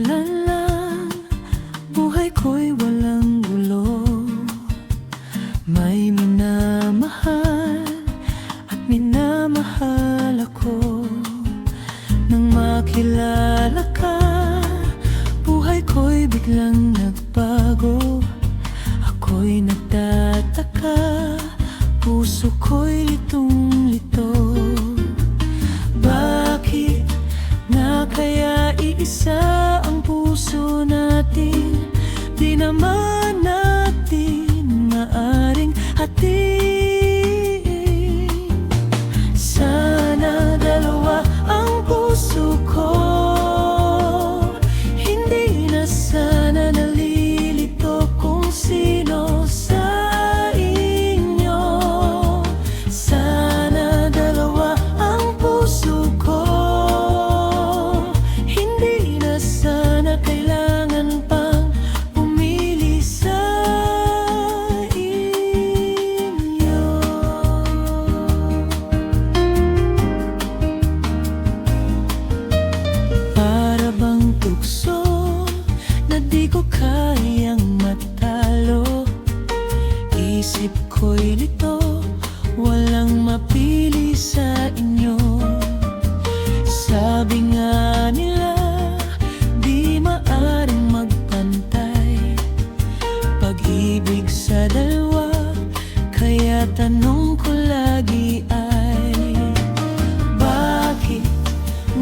magaan lang, buhay ko'y walang gulo. May minamahal at minamahal ako. Nang makilala ka, buhay ko'y biglang nagbago. Ako'y nagtataka, puso ko'y litong-lito. Bakit nga kaya iisa ang puso natin? Di naman natin maaring hatiin. Sana dalawa ang puso ko, hindi na sana nalilito kung sino sa inyo. Sana dalawa ang puso ko, hindi na sana kailangan pang pumili sa inyo. Para bang tukso na di ko kayang matalo, isip ko'y lito, walang mapili sa inyo. Sabi nga nila, di maaring magpantay pag-ibig sa dalawa. Kaya tanong ko lagi ay, bakit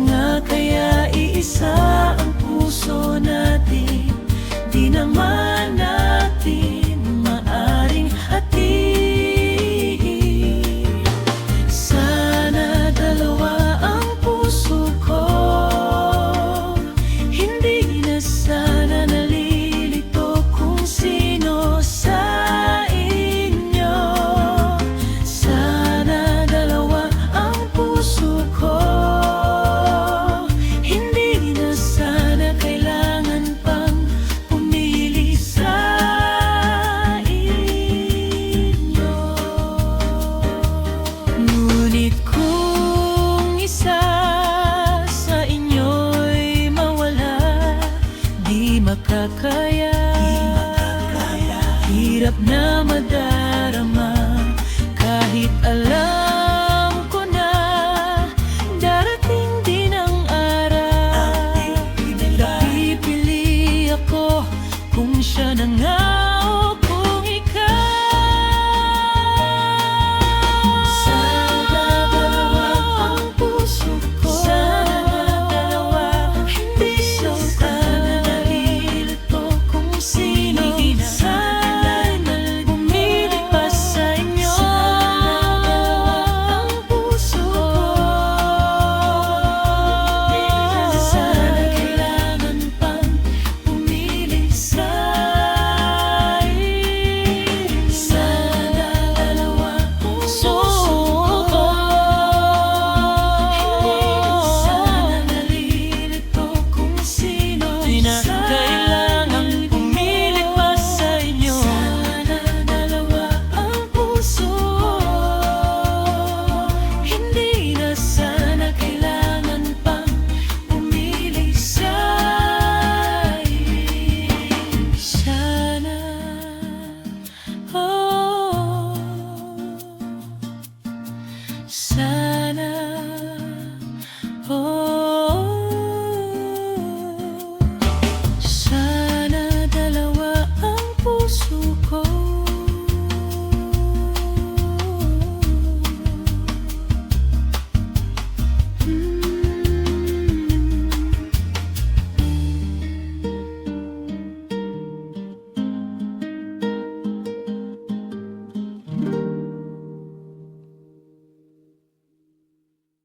nga kaya iisa ang puso natin? Di naman natin maaring hatiin. Sana dalawa ang puso ko, hindi na sana nalilito kung sino sa inyo. Sana dalawa ang puso ko, hindi na sana kailangan pang pumili sa inyo. Ngunit kung isa sa inyo'y mawala, di makakaya, hirap na madarama. Kahit alam ko na darating din ang araw, napipili ako kung siya na nga